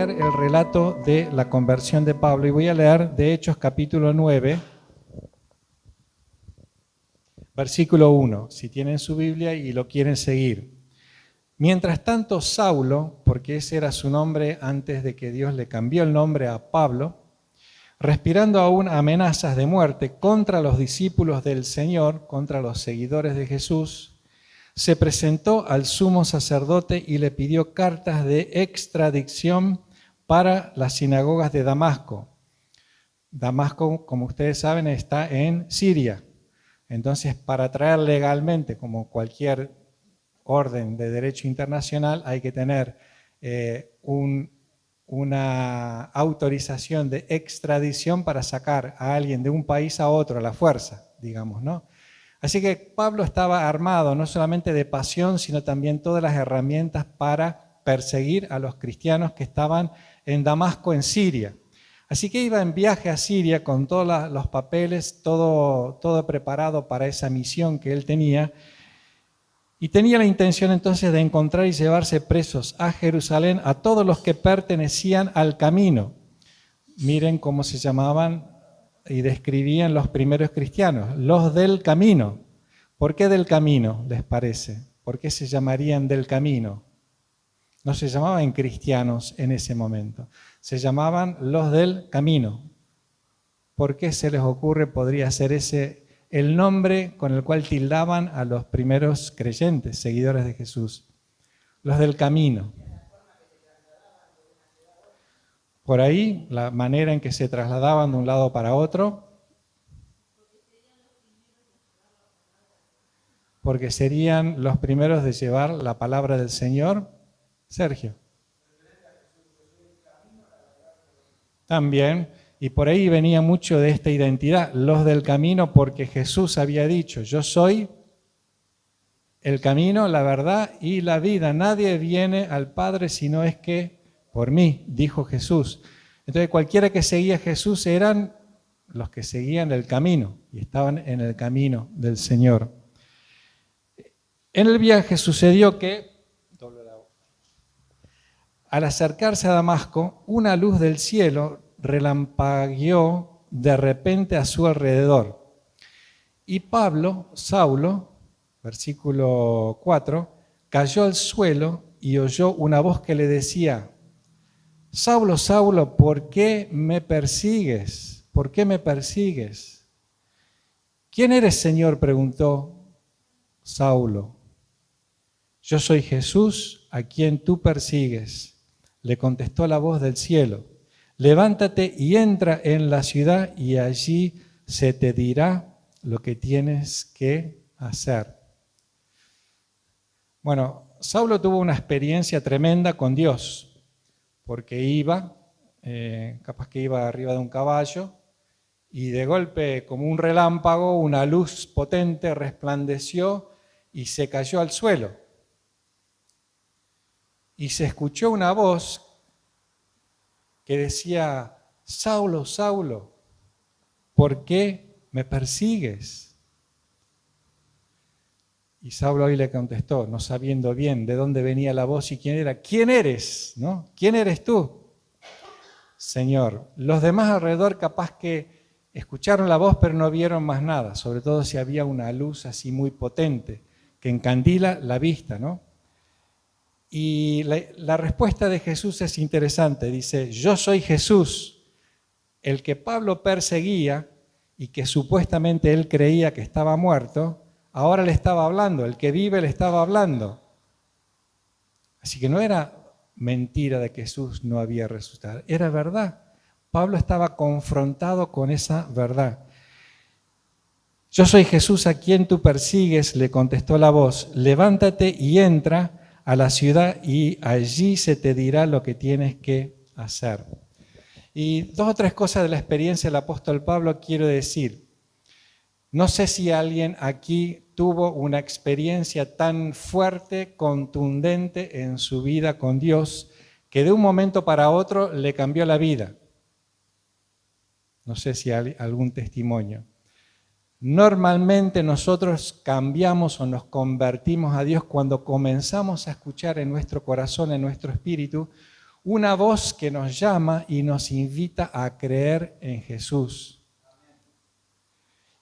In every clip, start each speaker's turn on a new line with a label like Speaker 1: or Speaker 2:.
Speaker 1: leer el relato de la conversión de Pablo y voy a leer de Hechos capítulo 9, versículo 1, si tienen su Biblia y lo quieren seguir. Mientras tanto, Saulo, porque ese era su nombre antes de que Dios le cambió el nombre a Pablo, respirando aún amenazas de muerte contra los discípulos del Señor, contra los seguidores de Jesús, se presentó al sumo sacerdote y le pidió cartas de extradición para las sinagogas de Damasco. Damasco, como ustedes saben, está en Siria. Entonces, para traer legalmente, como cualquier orden de derecho internacional, hay que tener una autorización de extradición para sacar a alguien de un país a otro a la fuerza, digamos, ¿no? Así que Pablo estaba armado no solamente de pasión, sino también todas las herramientas para perseguir a los cristianos que estaban en Damasco, en Siria. Así que iba en viaje a Siria con todos los papeles, todo preparado para esa misión que él tenía. Y tenía la intención entonces de encontrar y llevarse presos a Jerusalén a todos los que pertenecían al camino. Miren cómo se llamaban y describían los primeros cristianos, los del camino. ¿Por qué del camino, les parece? ¿Por qué se llamarían del camino? No se llamaban cristianos en ese momento, se llamaban los del camino. ¿Por qué se les ocurre, podría ser ese el nombre con el cual tildaban a los primeros creyentes, seguidores de Jesús? Los del camino. Por ahí, la manera en que se trasladaban de un lado para otro, porque serían los primeros de llevar la palabra del Señor. Sergio. También, y por ahí venía mucho de esta identidad, los del camino, porque Jesús había dicho, yo soy el camino, la verdad y la vida. Nadie viene al Padre si no es que por mí, dijo Jesús. Entonces cualquiera que seguía a Jesús eran los que seguían el camino y estaban en el camino del Señor. En el viaje sucedió que, al acercarse a Damasco, una luz del cielo relampagueó de repente a su alrededor. Y Pablo, Saulo, versículo 4, cayó al suelo y oyó una voz que le decía, Saulo, Saulo, ¿por qué me persigues? ¿Por qué me persigues? ¿Quién eres, Señor?, preguntó Saulo. Yo soy Jesús, a quien tú persigues, le contestó la voz del cielo. Levántate y entra en la ciudad y allí se te dirá lo que tienes que hacer. Bueno, Saulo tuvo una experiencia tremenda con Dios, porque iba, capaz que iba arriba de un caballo, y de golpe, como un relámpago, una luz potente resplandeció y se cayó al suelo. Y se escuchó una voz que decía, Saulo, Saulo, ¿por qué me persigues? Y Saulo ahí le contestó, no sabiendo bien de dónde venía la voz y quién era. ¿Quién eres? ¿No? ¿Quién eres tú? Señor. Los demás alrededor capaz que escucharon la voz pero no vieron más nada, sobre todo si había una luz así muy potente que encandila la vista, ¿no? Y la respuesta de Jesús es interesante, dice, yo soy Jesús, el que Pablo perseguía y que supuestamente él creía que estaba muerto, ahora le estaba hablando, el que vive le estaba hablando. Así que no era mentira de que Jesús no había resucitado, era verdad. Pablo estaba confrontado con esa verdad. Yo soy Jesús a quien tú persigues, le contestó la voz, levántate y entra a la ciudad y allí se te dirá lo que tienes que hacer. Y 2 o 3 cosas de la experiencia del apóstol Pablo quiero decir. No sé si alguien aquí tuvo una experiencia tan fuerte, contundente en su vida con Dios, que de un momento para otro le cambió la vida. No sé si hay algún testimonio. Normalmente nosotros cambiamos o nos convertimos a Dios cuando comenzamos a escuchar en nuestro corazón, en nuestro espíritu, una voz que nos llama y nos invita a creer en Jesús.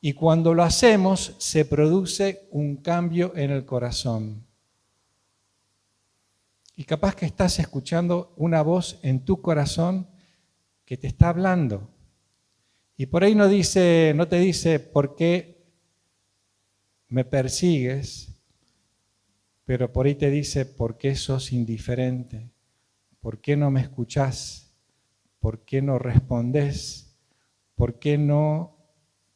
Speaker 1: Y cuando lo hacemos, se produce un cambio en el corazón. Y capaz que estás escuchando una voz en tu corazón que te está hablando. Y por ahí no te dice por qué me persigues, pero por ahí te dice por qué sos indiferente, por qué no me escuchás, por qué no respondés, por qué no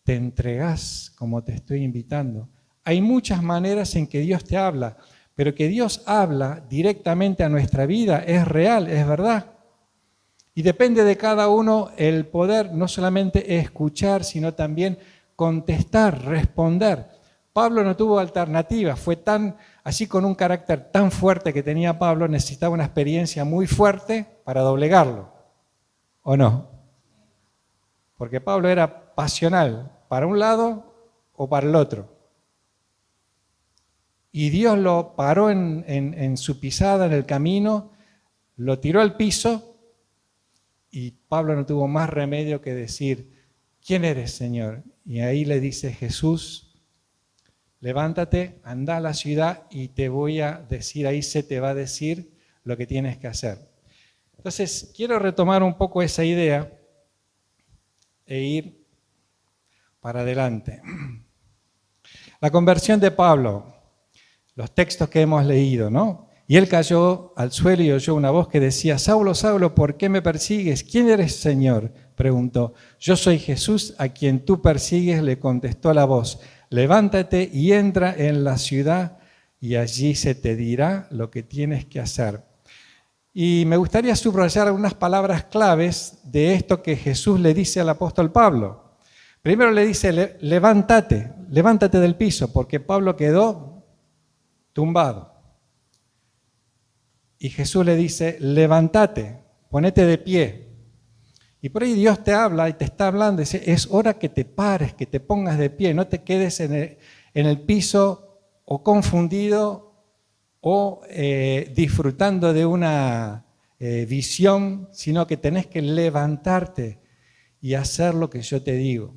Speaker 1: te entregás como te estoy invitando. Hay muchas maneras en que Dios te habla, pero que Dios habla directamente a nuestra vida es real, es verdad. Y depende de cada uno el poder no solamente escuchar, sino también contestar, responder. Pablo no tuvo alternativa, fue así con un carácter tan fuerte que tenía Pablo, necesitaba una experiencia muy fuerte para doblegarlo, ¿o no? Porque Pablo era pasional, para un lado o para el otro. Y Dios lo paró en su pisada, en el camino, lo tiró al piso y Pablo no tuvo más remedio que decir, ¿quién eres, Señor? Y ahí le dice Jesús, levántate, anda a la ciudad y te voy a decir, ahí se te va a decir lo que tienes que hacer. Entonces, quiero retomar un poco esa idea e ir para adelante. La conversión de Pablo, los textos que hemos leído, ¿no? Y él cayó al suelo y oyó una voz que decía, Saulo, Saulo, ¿por qué me persigues? ¿Quién eres, Señor? Preguntó. Yo soy Jesús, a quien tú persigues, le contestó la voz. Levántate y entra en la ciudad y allí se te dirá lo que tienes que hacer. Y me gustaría subrayar algunas palabras claves de esto que Jesús le dice al apóstol Pablo. Primero le dice, levántate del piso, porque Pablo quedó tumbado. Y Jesús le dice, levántate, ponete de pie. Y por ahí Dios te habla y te está hablando, dice, es hora que te pares, que te pongas de pie, no te quedes en el piso o confundido o disfrutando de una visión, sino que tenés que levantarte y hacer lo que yo te digo.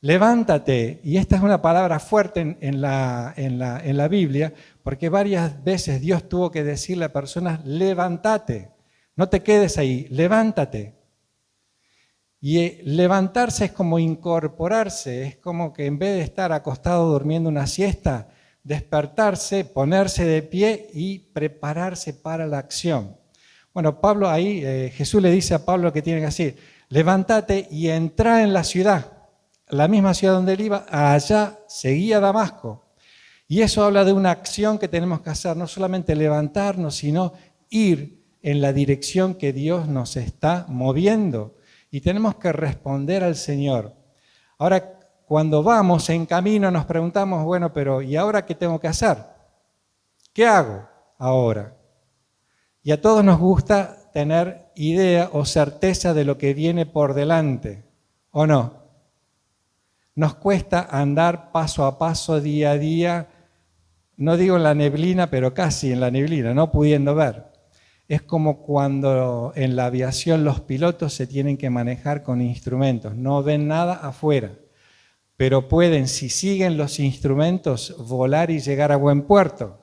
Speaker 1: Levántate, y esta es una palabra fuerte en la Biblia, porque varias veces Dios tuvo que decirle a personas, levántate, no te quedes ahí, levántate. Y levantarse es como incorporarse, es como que en vez de estar acostado durmiendo una siesta, despertarse, ponerse de pie y prepararse para la acción. Bueno, Pablo ahí, Jesús le dice a Pablo que tiene que hacer, levántate y entra en la ciudad. La misma ciudad donde él iba, allá seguía Damasco. Y eso habla de una acción que tenemos que hacer, no solamente levantarnos, sino ir en la dirección que Dios nos está moviendo. Y tenemos que responder al Señor. Ahora, cuando vamos en camino nos preguntamos, bueno, pero ¿y ahora qué tengo que hacer? ¿Qué hago ahora? Y a todos nos gusta tener idea o certeza de lo que viene por delante, ¿o no? Nos cuesta andar paso a paso, día a día, no digo en la neblina, pero casi en la neblina, no pudiendo ver. Es como cuando en la aviación los pilotos se tienen que manejar con instrumentos, no ven nada afuera, pero pueden, si siguen los instrumentos, volar y llegar a buen puerto.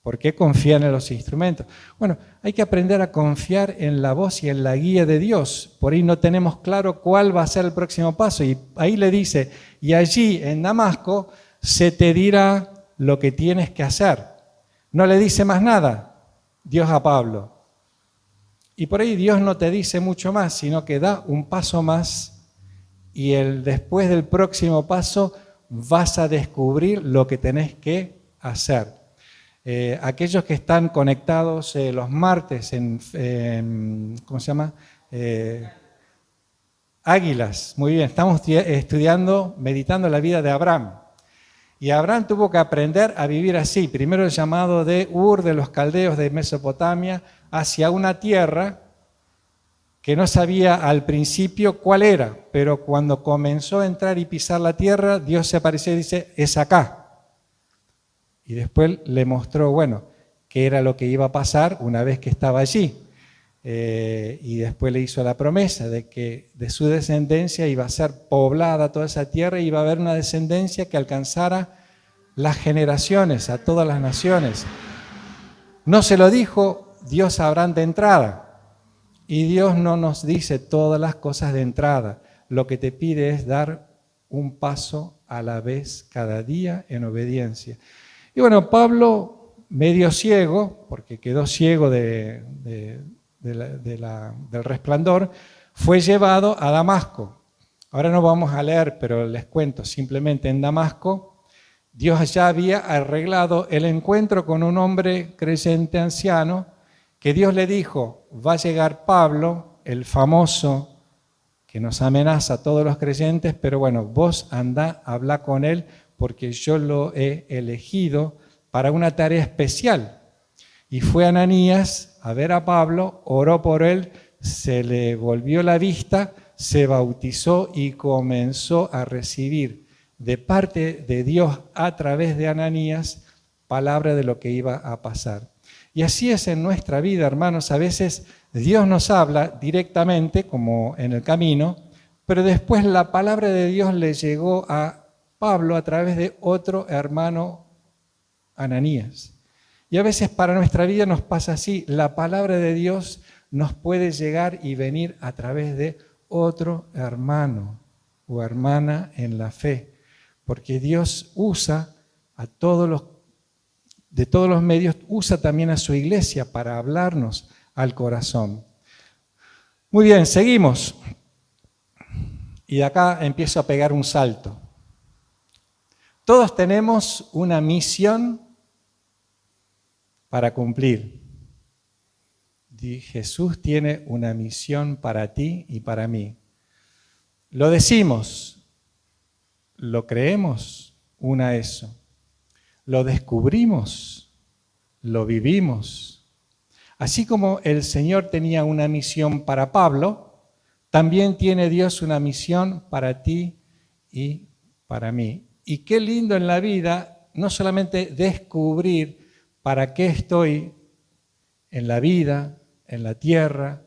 Speaker 1: ¿Por qué confían en los instrumentos? Bueno, hay que aprender a confiar en la voz y en la guía de Dios. Por ahí no tenemos claro cuál va a ser el próximo paso. Y ahí le dice, y allí en Damasco se te dirá lo que tienes que hacer. No le dice más nada Dios a Pablo. Y por ahí Dios no te dice mucho más, sino que da un paso más y después del próximo paso vas a descubrir lo que tenés que hacer. Aquellos que están conectados los martes ¿cómo se llama? Águilas, muy bien, estamos estudiando, meditando la vida de Abraham. Y Abraham tuvo que aprender a vivir así. Primero el llamado de Ur, de los caldeos de Mesopotamia, hacia una tierra que no sabía al principio cuál era, pero cuando comenzó a entrar y pisar la tierra, Dios se apareció y dice, es acá. Y después le mostró, bueno, qué era lo que iba a pasar una vez que estaba allí. y después le hizo la promesa de que de su descendencia iba a ser poblada toda esa tierra y iba a haber una descendencia que alcanzara las generaciones, a todas las naciones. No se lo dijo Dios a Abraham de entrada, y Dios no nos dice todas las cosas de entrada. Lo que te pide es dar un paso a la vez cada día en obediencia. Y bueno, Pablo, medio ciego, porque quedó ciego del resplandor, fue llevado a Damasco. Ahora no vamos a leer, pero les cuento, simplemente en Damasco, Dios ya había arreglado el encuentro con un hombre creyente anciano, que Dios le dijo, va a llegar Pablo, el famoso que nos amenaza a todos los creyentes, pero bueno, vos andá, habla con él, porque yo lo he elegido para una tarea especial. Y fue Ananías a ver a Pablo, oró por él, se le volvió la vista, se bautizó y comenzó a recibir de parte de Dios a través de Ananías palabra de lo que iba a pasar. Y así es en nuestra vida, hermanos. A veces Dios nos habla directamente, como en el camino, pero después la palabra de Dios le llegó a Pablo a través de otro hermano, Ananías. Y a veces para nuestra vida nos pasa así, la palabra de Dios nos puede llegar y venir a través de otro hermano o hermana en la fe, porque Dios usa de todos los medios, usa también a su iglesia para hablarnos al corazón. Muy bien, seguimos. Y de acá empiezo a pegar un salto. Todos tenemos una misión para cumplir. Jesús tiene una misión para ti y para mí. Lo decimos, lo creemos, una eso. Lo descubrimos, lo vivimos. Así como el Señor tenía una misión para Pablo, también tiene Dios una misión para ti y para mí. Y qué lindo en la vida, no solamente descubrir para qué estoy en la vida, en la tierra,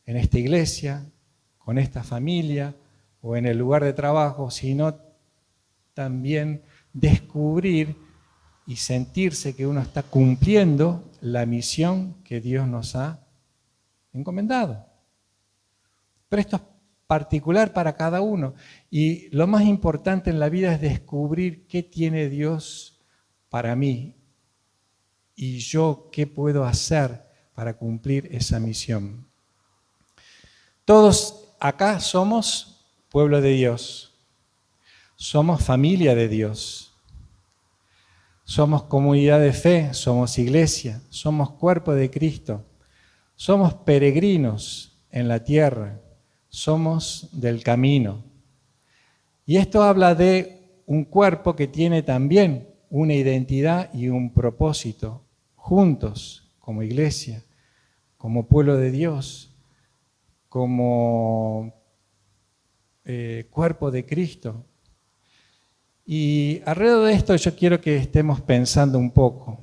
Speaker 1: en esta iglesia, con esta familia o en el lugar de trabajo, sino también descubrir y sentirse que uno está cumpliendo la misión que Dios nos ha encomendado. Pero esto es particular para cada uno. Y lo más importante en la vida es descubrir qué tiene Dios para mí y yo qué puedo hacer para cumplir esa misión. Todos acá somos pueblo de Dios, somos familia de Dios. Somos comunidad de fe, somos iglesia, somos cuerpo de Cristo, somos peregrinos en la tierra, somos del camino. Y esto habla de un cuerpo que tiene también una identidad y un propósito, juntos como iglesia, como pueblo de Dios, como cuerpo de Cristo. Y alrededor de esto yo quiero que estemos pensando un poco.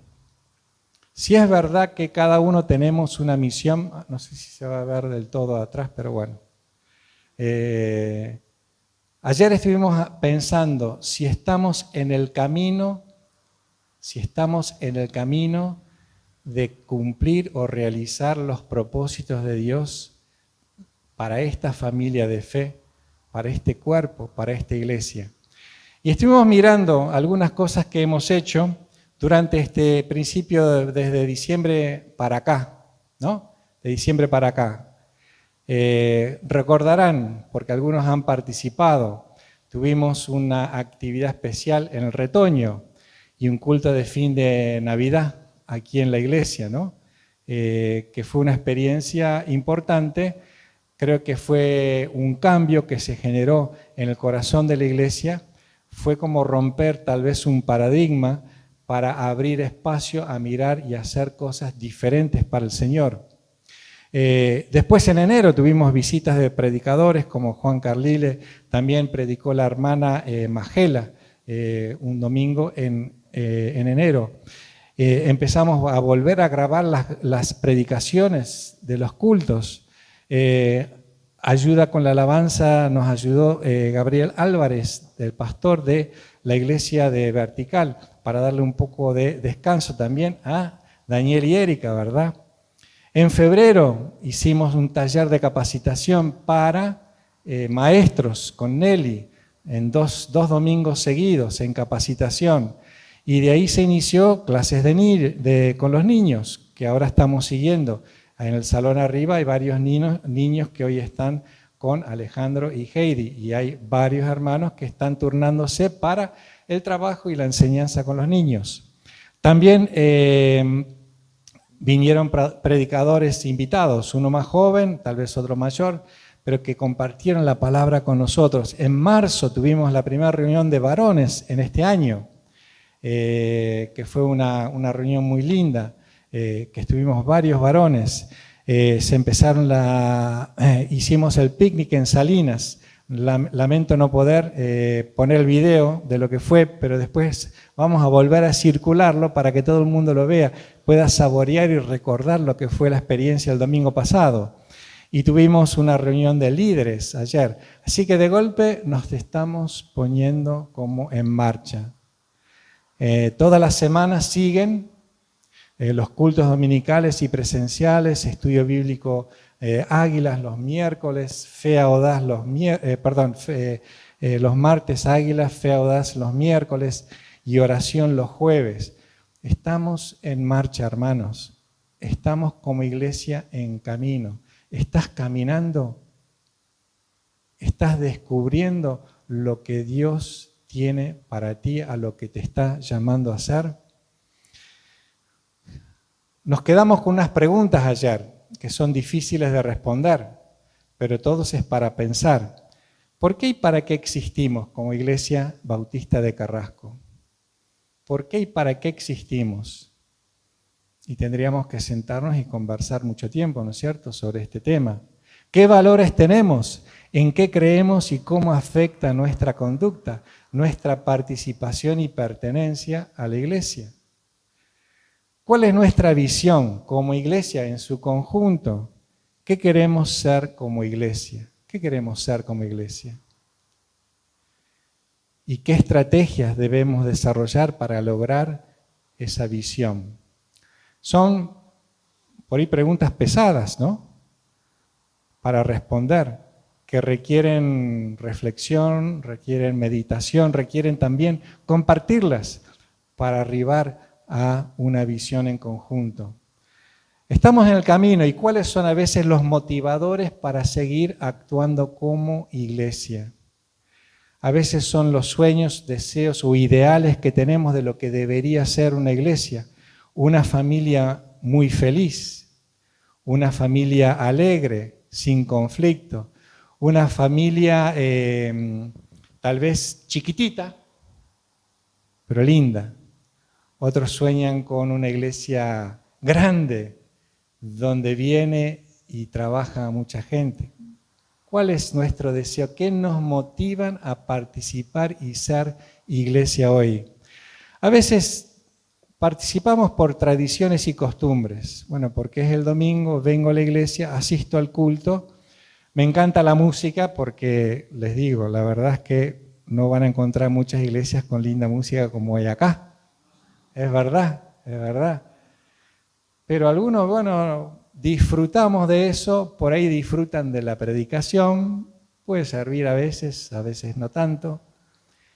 Speaker 1: Si es verdad que cada uno tenemos una misión, no sé si se va a ver del todo atrás, pero bueno. Ayer estuvimos pensando si estamos en el camino, de cumplir o realizar los propósitos de Dios para esta familia de fe, para este cuerpo, para esta iglesia. Y estuvimos mirando algunas cosas que hemos hecho durante este principio desde diciembre para acá, ¿no? De diciembre para acá. Recordarán, porque algunos han participado, tuvimos una actividad especial en el Retoño y un culto de fin de Navidad aquí en la iglesia, ¿no? Que fue una experiencia importante. Creo que fue un cambio que se generó en el corazón de la iglesia. Fue como romper tal vez un paradigma para abrir espacio a mirar y hacer cosas diferentes para el Señor. Después en enero tuvimos visitas de predicadores como Juan Carlile, también predicó la hermana Magela un domingo en enero. empezamos a volver a grabar las predicaciones de los cultos. Ayuda con la alabanza nos ayudó Gabriel Álvarez, el pastor de la iglesia de Vertical, para darle un poco de descanso también a Daniel y Erika, ¿verdad? En febrero hicimos un taller de capacitación para maestros con Nelly, en dos domingos seguidos en capacitación. Y de ahí se inició clases con los niños, que ahora estamos siguiendo. En el salón arriba hay varios niños que hoy están con Alejandro y Heidi, y hay varios hermanos que están turnándose para el trabajo y la enseñanza con los niños. También vinieron predicadores invitados, uno más joven, tal vez otro mayor, pero que compartieron la palabra con nosotros. En marzo tuvimos la primera reunión de varones en este año, que fue una reunión muy linda, que estuvimos varios varones. Hicimos el picnic en Salinas. Lamento no poder poner el video de lo que fue, pero después vamos a volver a circularlo para que todo el mundo lo vea, pueda saborear y recordar lo que fue la experiencia el domingo pasado. Y tuvimos una reunión de líderes ayer. Así que de golpe nos estamos poniendo como en marcha. Todas las semanas siguen los cultos dominicales y presenciales, estudio bíblico Águilas los miércoles, Fe Audaz los martes, Águilas, Fe Audaz los miércoles y oración los jueves. Estamos en marcha, hermanos. Estamos como iglesia en camino. ¿Estás caminando? ¿Estás descubriendo lo que Dios tiene para ti, a lo que te está llamando a hacer? Nos quedamos con unas preguntas ayer que son difíciles de responder, pero todos es para pensar. ¿Por qué y para qué existimos como Iglesia Bautista de Carrasco? ¿Por qué y para qué existimos? Y tendríamos que sentarnos y conversar mucho tiempo, ¿no es cierto?, sobre este tema. ¿Qué valores tenemos? ¿En qué creemos y cómo afecta nuestra conducta, nuestra participación y pertenencia a la iglesia? ¿Cuál es nuestra visión como iglesia en su conjunto? ¿Qué queremos ser como iglesia? ¿Qué queremos ser como iglesia? ¿Y qué estrategias debemos desarrollar para lograr esa visión? Son, por ahí, preguntas pesadas, ¿no?, para responder, que requieren reflexión, requieren meditación, requieren también compartirlas para arribar a una visión en conjunto. Estamos en el camino, y ¿cuáles son a veces los motivadores para seguir actuando como iglesia? A veces son los sueños, deseos o ideales que tenemos de lo que debería ser una iglesia. Una familia muy feliz, una familia alegre, sin conflicto, una familia tal vez chiquitita, pero linda. Otros sueñan con una iglesia grande, donde viene y trabaja mucha gente. ¿Cuál es nuestro deseo? ¿Qué nos motivan a participar y ser iglesia hoy? A veces participamos por tradiciones y costumbres. Bueno, porque es el domingo, vengo a la iglesia, asisto al culto. Me encanta la música porque, les digo, la verdad es que no van a encontrar muchas iglesias con linda música como hay acá. Es verdad, es verdad. Pero algunos, bueno, disfrutamos de eso, por ahí disfrutan de la predicación, puede servir a veces no tanto.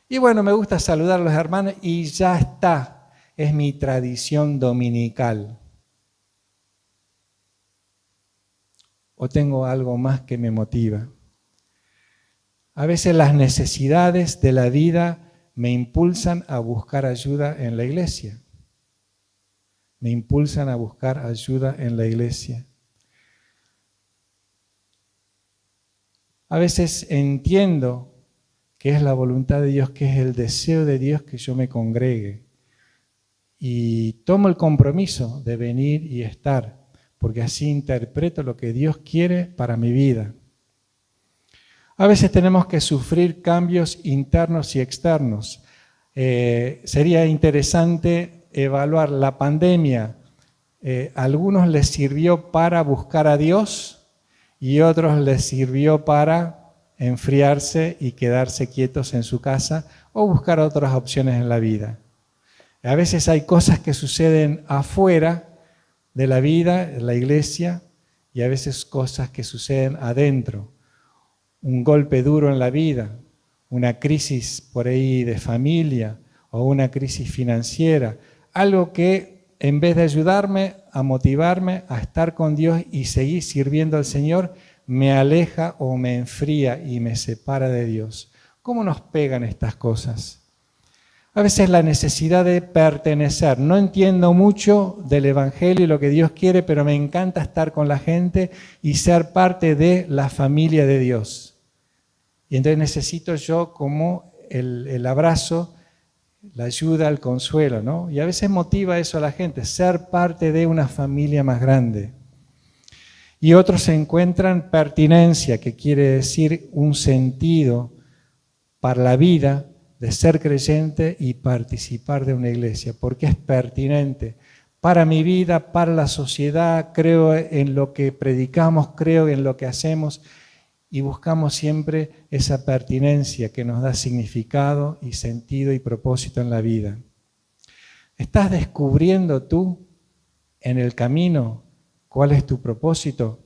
Speaker 1: Y bueno, me gusta saludar a los hermanos y ya está. Es mi tradición dominical. ¿O tengo algo más que me motiva? A veces las necesidades de la vida me impulsan a buscar ayuda en la iglesia. Me impulsan a buscar ayuda en la iglesia. A veces entiendo que es la voluntad de Dios, que es el deseo de Dios que yo me congregue. Y tomo el compromiso de venir y estar, porque así interpreto lo que Dios quiere para mi vida. A veces tenemos que sufrir cambios internos y externos. Sería interesante evaluar la pandemia, a algunos les sirvió para buscar a Dios y otros les sirvió para enfriarse y quedarse quietos en su casa o buscar otras opciones en la vida. A veces hay cosas que suceden afuera de la vida, en la iglesia, y a veces cosas que suceden adentro. Un golpe duro en la vida, una crisis por ahí de familia o una crisis financiera, algo que en vez de ayudarme a motivarme a estar con Dios y seguir sirviendo al Señor, me aleja o me enfría y me separa de Dios. ¿Cómo nos pegan estas cosas? A veces la necesidad de pertenecer. No entiendo mucho del Evangelio y lo que Dios quiere, pero me encanta estar con la gente y ser parte de la familia de Dios. Y entonces necesito yo como el abrazo, la ayuda, el consuelo, ¿no? Y a veces motiva eso a la gente, ser parte de una familia más grande. Y otros se encuentran pertinencia, que quiere decir un sentido para la vida, de ser creyente y participar de una iglesia, porque es pertinente para mi vida, para la sociedad, creo en lo que predicamos, creo en lo que hacemos y buscamos siempre esa pertinencia que nos da significado y sentido y propósito en la vida. ¿Estás descubriendo tú en el camino cuál es tu propósito?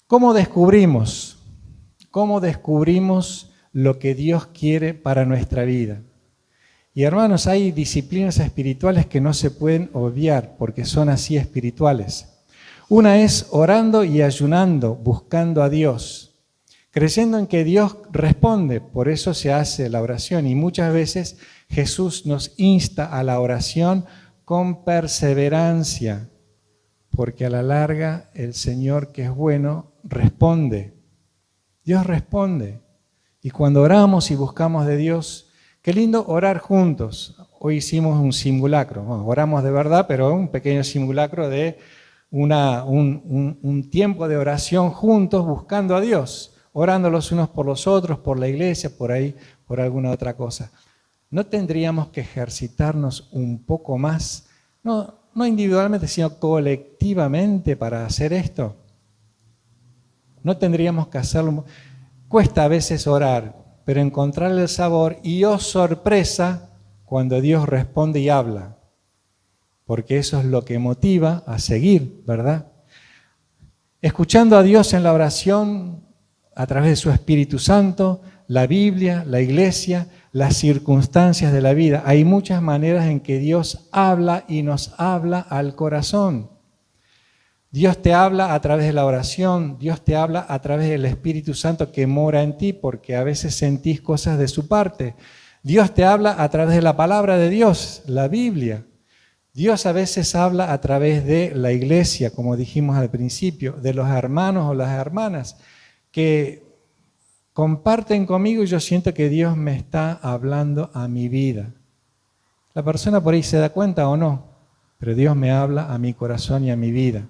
Speaker 1: ¿Cómo descubrimos? ¿Cómo descubrimos lo que Dios quiere para nuestra vida? Y hermanos, hay disciplinas espirituales que no se pueden obviar porque son así espirituales. Una es orando y ayunando, buscando a Dios, creyendo en que Dios responde, por eso se hace la oración. Y muchas veces Jesús nos insta a la oración con perseverancia, porque a la larga el Señor, que es bueno, responde. Dios responde. Y cuando oramos y buscamos de Dios, qué lindo orar juntos. Hoy hicimos un simulacro, bueno, oramos de verdad, pero un pequeño simulacro de un tiempo de oración juntos buscando a Dios, orando los unos por los otros, por la iglesia, por ahí, por alguna otra cosa. ¿No tendríamos que ejercitarnos un poco más, no individualmente, sino colectivamente para hacer esto? ¿No tendríamos que hacerlo? Cuesta a veces orar, pero encontrarle el sabor y oh sorpresa cuando Dios responde y habla, porque eso es lo que motiva a seguir, ¿verdad? Escuchando a Dios en la oración a través de su Espíritu Santo, la Biblia, la iglesia, las circunstancias de la vida. Hay muchas maneras en que Dios habla y nos habla al corazón. Dios te habla a través de la oración, Dios te habla a través del Espíritu Santo que mora en ti, porque a veces sentís cosas de su parte. Dios te habla a través de la palabra de Dios, la Biblia. Dios a veces habla a través de la iglesia, como dijimos al principio, de los hermanos o las hermanas, que comparten conmigo y yo siento que Dios me está hablando a mi vida. La persona por ahí se da cuenta o no, pero Dios me habla a mi corazón y a mi vida.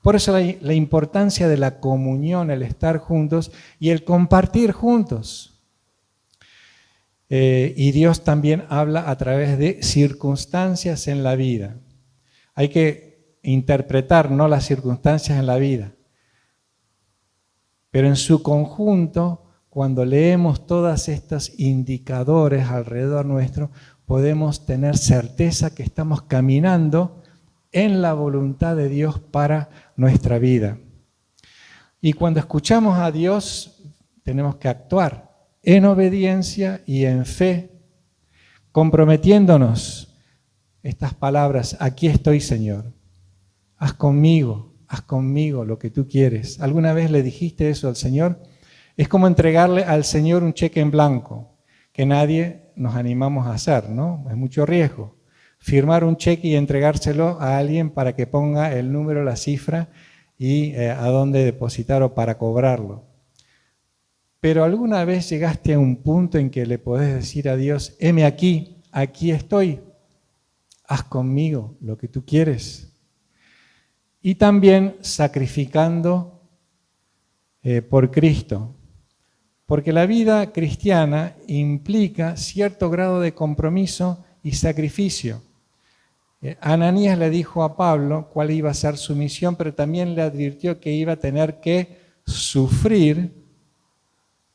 Speaker 1: Por eso la importancia de la comunión, el estar juntos y el compartir juntos. Y Dios también habla a través de circunstancias en la vida. Hay que interpretar, no las circunstancias en la vida, pero en su conjunto, cuando leemos todos estos indicadores alrededor nuestro, podemos tener certeza que estamos caminando en la voluntad de Dios para nuestra vida. Y cuando escuchamos a Dios, tenemos que actuar en obediencia y en fe, comprometiéndonos. Estas palabras, aquí estoy, Señor, haz conmigo lo que tú quieres. ¿Alguna vez le dijiste eso al Señor? Es como entregarle al Señor un cheque en blanco, que nadie nos animamos a hacer, ¿no? Es mucho riesgo. Firmar un cheque y entregárselo a alguien para que ponga el número, la cifra y a dónde depositar o para cobrarlo. Pero ¿alguna vez llegaste a un punto en que le podés decir a Dios, heme aquí, aquí estoy, haz conmigo lo que tú quieres? Y también sacrificando por Cristo, porque la vida cristiana implica cierto grado de compromiso y sacrificio. Ananías le dijo a Pablo cuál iba a ser su misión, pero también le advirtió que iba a tener que sufrir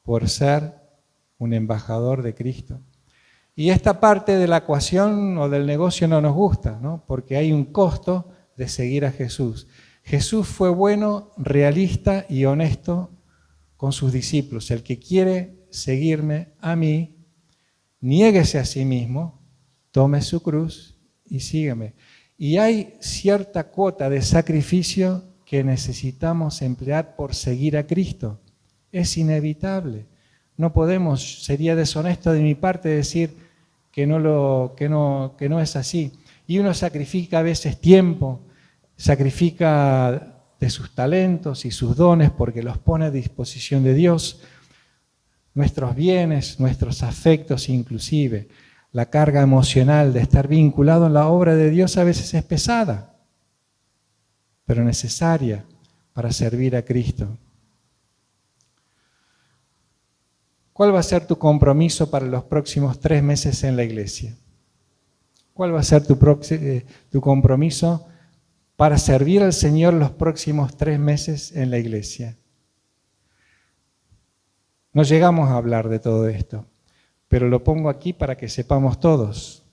Speaker 1: por ser un embajador de Cristo. Y esta parte de la ecuación o del negocio no nos gusta, ¿no? Porque hay un costo de seguir a Jesús. Jesús fue bueno, realista y honesto con sus discípulos. El que quiere seguirme a mí, niéguese a sí mismo, tome su cruz y sígueme. Y hay cierta cuota de sacrificio que necesitamos emplear por seguir a Cristo. Es inevitable. No podemos, sería deshonesto de mi parte decir que no es así. Y uno sacrifica a veces tiempo, sacrifica de sus talentos y sus dones porque los pone a disposición de Dios, nuestros bienes, nuestros afectos inclusive. La carga emocional de estar vinculado en la obra de Dios a veces es pesada, pero necesaria para servir a Cristo. ¿Cuál va a ser tu compromiso para los próximos 3 meses en la iglesia? ¿Cuál va a ser tu compromiso para servir al Señor los próximos 3 meses en la iglesia? No llegamos a hablar de todo esto, pero lo pongo aquí para que sepamos todos.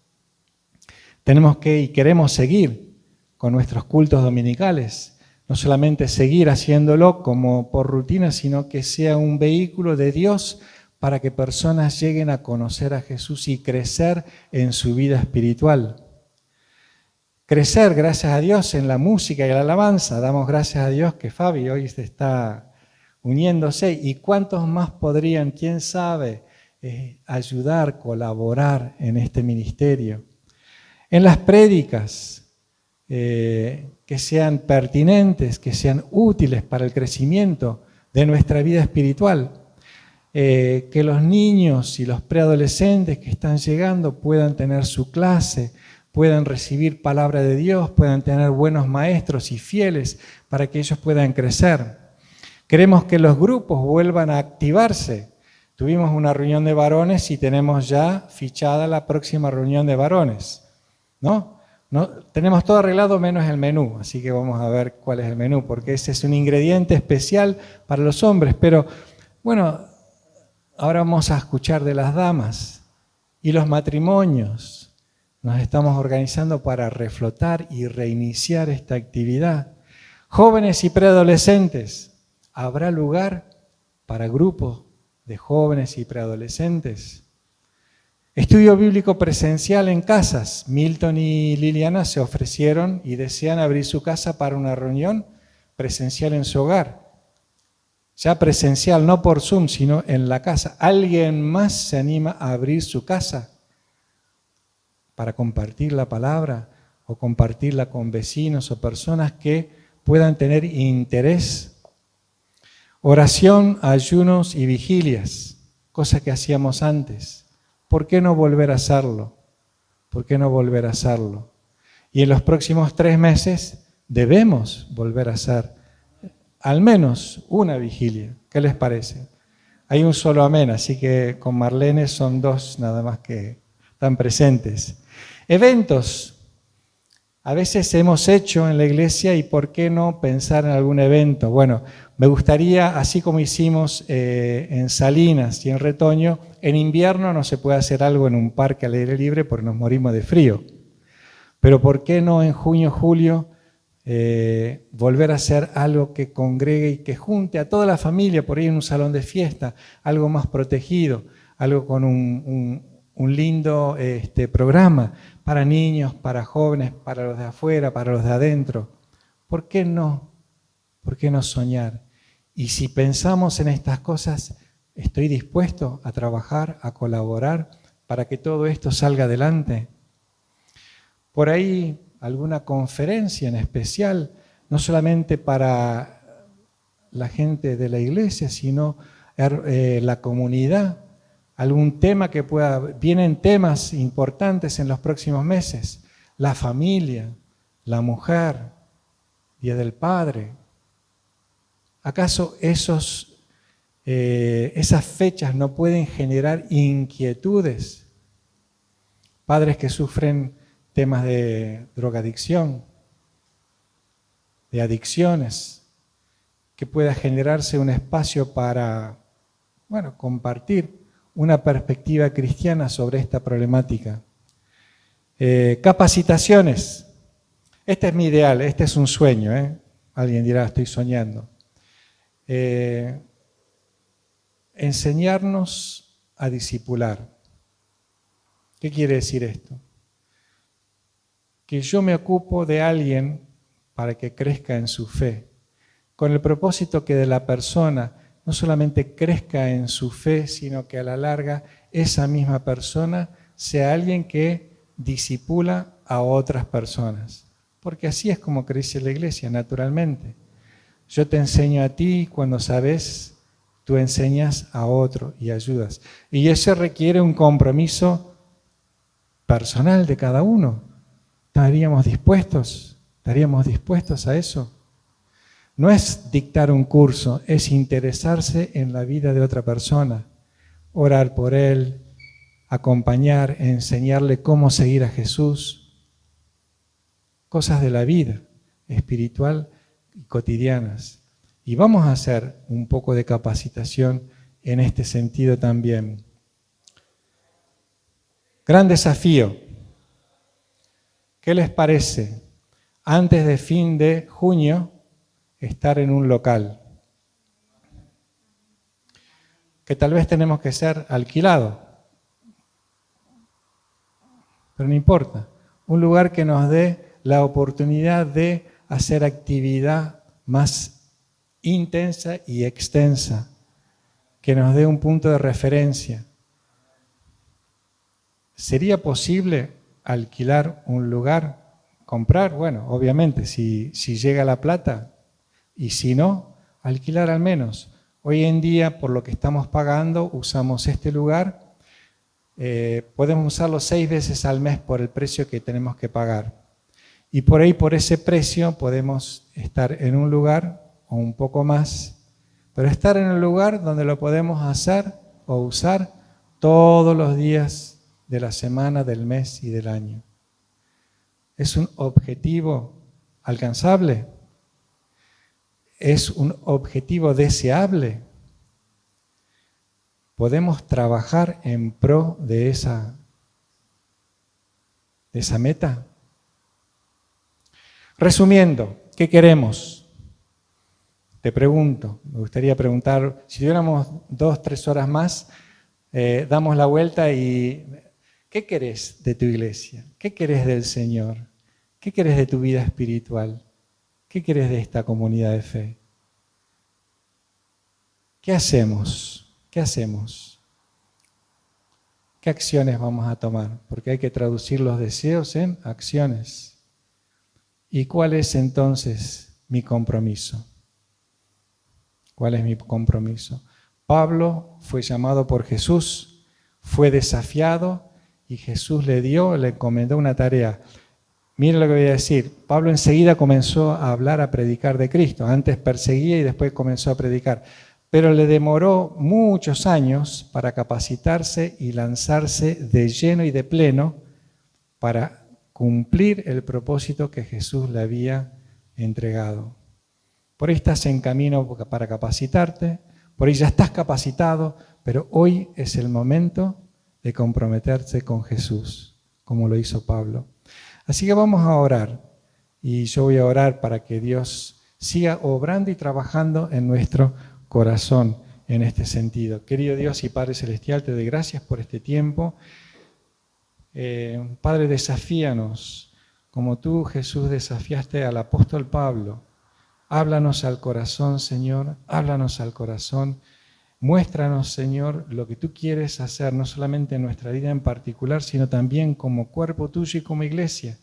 Speaker 1: Tenemos que y queremos seguir con nuestros cultos dominicales, no solamente seguir haciéndolo como por rutina, sino que sea un vehículo de Dios para que personas lleguen a conocer a Jesús y crecer en su vida espiritual. Crecer, gracias a Dios, en la música y la alabanza. Damos gracias a Dios que Fabi hoy se está uniéndose. ¿Y cuántos más podrían, quién sabe, ayudar, colaborar en este ministerio? En las prédicas, que sean pertinentes, que sean útiles para el crecimiento de nuestra vida espiritual. Que los niños y los preadolescentes que están llegando puedan tener su clase, puedan recibir palabra de Dios, puedan tener buenos maestros y fieles para que ellos puedan crecer. Queremos que los grupos vuelvan a activarse. Tuvimos una reunión de varones y tenemos ya fichada la próxima reunión de varones, ¿no? Tenemos todo arreglado menos el menú, así que vamos a ver cuál es el menú, porque ese es un ingrediente especial para los hombres. Pero bueno, ahora vamos a escuchar de las damas y los matrimonios. Nos estamos organizando para reflotar y reiniciar esta actividad. Jóvenes y preadolescentes, ¿habrá lugar para grupos de jóvenes y preadolescentes? Estudio bíblico presencial en casas. Milton y Liliana se ofrecieron y desean abrir su casa para una reunión presencial en su hogar. Ya presencial, no por Zoom, sino en la casa. ¿Alguien más se anima a abrir su casa para compartir la palabra o compartirla con vecinos o personas que puedan tener interés? Oración, ayunos y vigilias, cosa que hacíamos antes. ¿Por qué no volver a hacerlo? ¿Por qué no volver a hacerlo? Y en los próximos 3 meses debemos volver a hacer al menos una vigilia. ¿Qué les parece? Hay un solo amén, así que con Marlene son 2 nada más que están presentes. Eventos. A veces hemos hecho en la iglesia y ¿por qué no pensar en algún evento? Bueno, me gustaría, así como hicimos en Salinas y en Retoño, en invierno no se puede hacer algo en un parque al aire libre porque nos morimos de frío. Pero ¿por qué no en junio, julio, volver a hacer algo que congregue y que junte a toda la familia por ahí en un salón de fiesta, algo más protegido, algo con un lindo programa para niños, para jóvenes, para los de afuera, para los de adentro? ¿Por qué no? ¿Por qué no soñar? Y si pensamos en estas cosas, estoy dispuesto a trabajar, a colaborar para que todo esto salga adelante. Por ahí alguna conferencia en especial, no solamente para la gente de la iglesia, sino la comunidad. Algún tema que pueda, vienen temas importantes en los próximos meses, la familia, la mujer, Día del Padre. ¿Acaso esas fechas no pueden generar inquietudes? padres que sufren temas de drogadicción, de adicciones, que pueda generarse un espacio para, compartir una perspectiva cristiana sobre esta problemática. Capacitaciones. Este es mi ideal, este es un sueño, ¿eh? Alguien dirá, estoy soñando. Enseñarnos a discipular. ¿Qué quiere decir esto? Que yo me ocupo de alguien para que crezca en su fe, con el propósito que de la persona no solamente crezca en su fe, sino que a la larga esa misma persona sea alguien que discipula a otras personas. Porque así es como crece la iglesia, naturalmente. Yo te enseño a ti, cuando sabes, tú enseñas a otro y ayudas. Y eso requiere un compromiso personal de cada uno. ¿Estaríamos dispuestos a eso? No es dictar un curso, es interesarse en la vida de otra persona, orar por él, acompañar, enseñarle cómo seguir a Jesús, cosas de la vida espiritual y cotidianas. Y vamos a hacer un poco de capacitación en este sentido también. Gran desafío. ¿Qué les parece? Antes de fin de junio, estar en un local, que tal vez tenemos que ser alquilado, pero no importa. Un lugar que nos dé la oportunidad de hacer actividad más intensa y extensa, que nos dé un punto de referencia. ¿Sería posible alquilar un lugar? Comprar, bueno, obviamente, si llega la plata, y si no, alquilar al menos. Hoy en día, por lo que estamos pagando, usamos este lugar. Podemos usarlo 6 veces al mes por el precio que tenemos que pagar. Y por ahí, por ese precio, podemos estar en un lugar o un poco más, pero estar en el lugar donde lo podemos hacer o usar todos los días de la semana, del mes y del año. ¿Es un objetivo alcanzable? ¿Es un objetivo deseable? ¿Podemos trabajar en pro de esa meta? Resumiendo, ¿qué queremos? Te pregunto, me gustaría preguntar, si tuviéramos 2, 3 horas más, damos la vuelta y ¿qué querés de tu iglesia? ¿Qué querés del Señor? ¿Qué querés de tu vida espiritual? ¿Qué querés de esta comunidad de fe? ¿Qué hacemos? ¿Qué hacemos? ¿Qué acciones vamos a tomar? Porque hay que traducir los deseos en acciones. ¿Y cuál es entonces mi compromiso? ¿Cuál es mi compromiso? Pablo fue llamado por Jesús, fue desafiado y Jesús le encomendó una tarea. Miren lo que voy a decir. Pablo enseguida comenzó a hablar, a predicar de Cristo. Antes perseguía y después comenzó a predicar. Pero le demoró muchos años para capacitarse y lanzarse de lleno y de pleno para cumplir el propósito que Jesús le había entregado. Por ahí estás en camino para capacitarte, por ahí ya estás capacitado, pero hoy es el momento de comprometerse con Jesús, como lo hizo Pablo. Así que vamos a orar, y yo voy a orar para que Dios siga obrando y trabajando en nuestro corazón en este sentido. Querido Dios y Padre Celestial, te doy gracias por este tiempo. Padre, desafíanos, como tú, Jesús, desafiaste al apóstol Pablo. Háblanos al corazón, Señor, háblanos al corazón. Muéstranos, Señor, lo que tú quieres hacer, no solamente en nuestra vida en particular, sino también como cuerpo tuyo y como iglesia,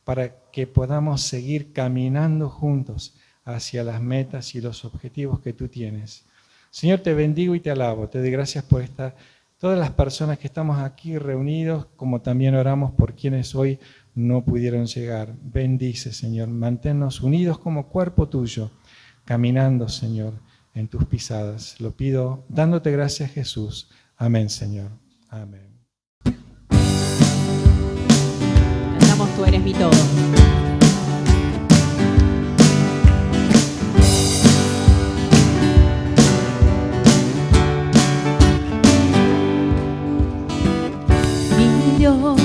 Speaker 1: para que podamos seguir caminando juntos hacia las metas y los objetivos que tú tienes. Señor, te bendigo y te alabo, te doy gracias por todas las personas que estamos aquí reunidos, como también oramos por quienes hoy no pudieron llegar. Bendice, Señor, manténnos unidos como cuerpo tuyo, caminando, Señor, en tus pisadas. Lo pido dándote gracias, Jesús. Amén, Señor. Amén.
Speaker 2: decimos, tú eres mi todo. Mi Dios,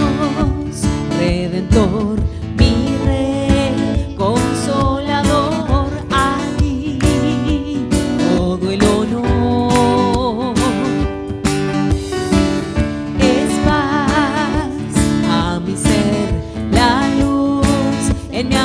Speaker 2: Redentor, mi Rey, Consolador, a ti todo el honor. Es paz a mi ser, la luz en mi